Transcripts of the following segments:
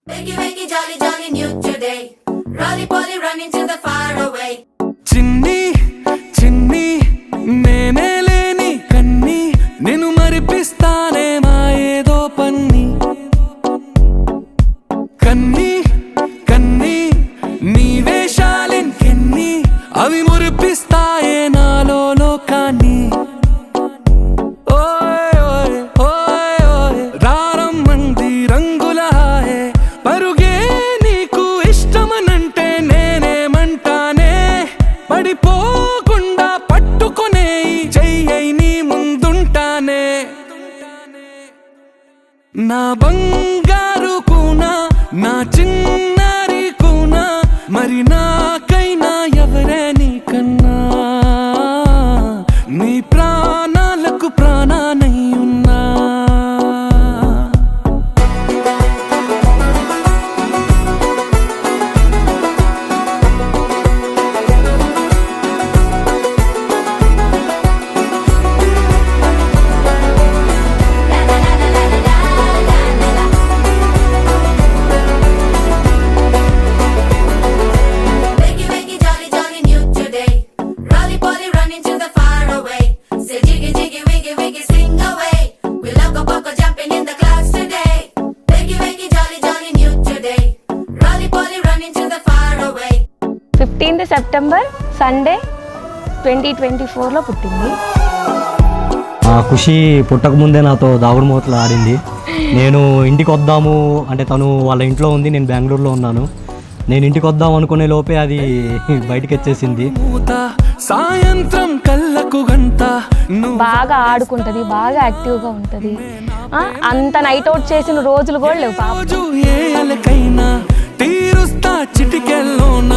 Wakey, wakey, jolly, jolly, new today. Rolly poly, running to the far away. చిన్ని చిన్ని నేనే లేని కన్ని నేను మరిపిస్తానే మా ఏదో పన్ని కన్ని కన్ని నీ వేషాలెంకెన్ని అవి మురిపిస్తాయే నాలో లోకాన్ని ఓయ్ ఓయ్ ఓయ్ ఓయ్ రారమ్మంది రంగుల హాయే పరుగే నీకు ఇష్టమనంటే నేనేమంటానే పడిపోకుండా పట్టుకునే చెయ్యై నీ ముందుంటానే నా బంగారు కూనా నా చిన్నారి కూనా మరి నాకైనా ఎవరే నీకన్నా నీ ప్రాణాలకు ప్రాణానై ఉన్నా Wakey, wakey, jolly, jolly, new today. Rolly poly, running to the far away. Say jiggy, jiggy, wiggy, wiggy, sing away. We loco poco jumping in the clouds today. Wakey, wakey, jolly, jolly, new today. Rolly poly, running to the far away. 15th September Sunday 2024లో పుట్టింది. ఖుషి పుట్టకముందే నాతో దాగుడు మూతలు ఆడింది. నేను ఇంటికి వద్దాము అంటే తను వాళ్ళ ఇంట్లో ఉంది, నేను బెంగళూరులో ఉన్నాను. నేను ఇంటికి వద్దాం అనుకునే లోపే అది బయటకు వచ్చేసింది. సాయంత్రం కళ్ళకు గంట బాగా ఆడుకుంటది, బాగా యాక్టివ్గా ఉంటుంది. అంత నైట్ అవుట్ చేసిన రోజులు కూడా లేవు పాప. ఏలకైనా తీరుస్తా చిటికెల్లోన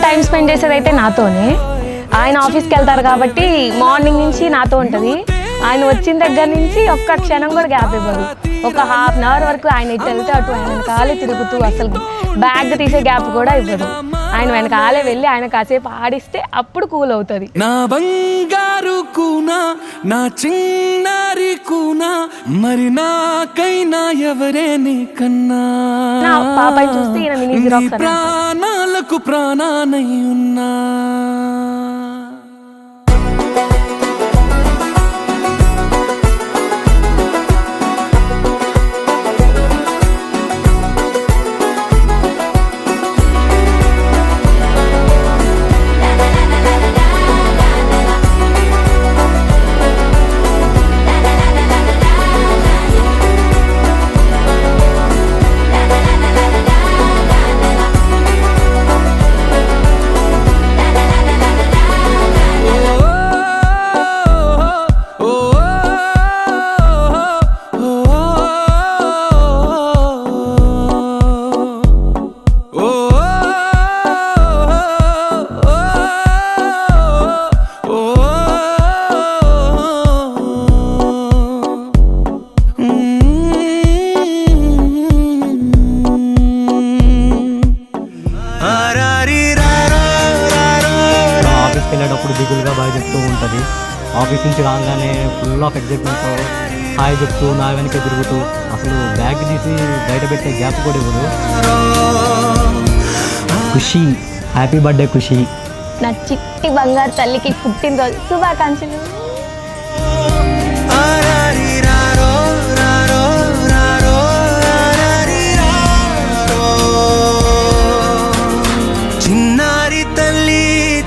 టైం స్పెండ్ చేసేది అయితే నాతోనే. ఆయన ఆఫీస్కి వెళ్తారు కాబట్టి మార్నింగ్ నుంచి నాతో ఉంటుంది. ఆయన వచ్చిన దగ్గర నుంచి ఒక్క క్షణం కూడా గ్యాప్ ఇవ్వదు. ఒక ½ అవర్ వరకు ఆయన ఇటు వెళ్తే అటు ఆయన వెనకాలే తిరుగుతూ అసలు బ్యాగ్ తీసే గ్యాప్ కూడా ఇవ్వదు. ఆయన వెనకాలే వెళ్ళి ఆయన కాసేపు ఆడిస్తే అప్పుడు కూల్ అవుతుంది. నా బంగారు కూనా నా చిన్నారి కూనా మరి నాకైనా ఎవరే నీకన్నా నా పాపని చూస్తే ఈయన మినీ నీ జిరాక్స్ అన్నమాట. ప్రాణాలకు ప్రాణానై ఉన్నా ఆఫీస్కి వెళ్ళేటప్పుడు దిగులుగా బాగా చెప్తూ ఉంటుంది. ఆఫీస్ నుంచి రాగానే ఫుల్ ఆఫ్ ఎగ్జైట్మెంట్తో హాయ్ చెప్తూ నా వెనక తిరుగుతూ అసలు బ్యాగ్ తీసి బయట పెట్టే గ్యాప్ కూడా ఇవ్వదు. ఖుషి, హ్యాపీ బర్త్డే ఖుషి. నా చిట్టి బంగారు తల్లికి పుట్టినరోజు శుభాకాంక్షలు.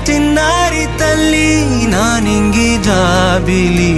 చిన్నారి తల్లి నానింగి జాబిలి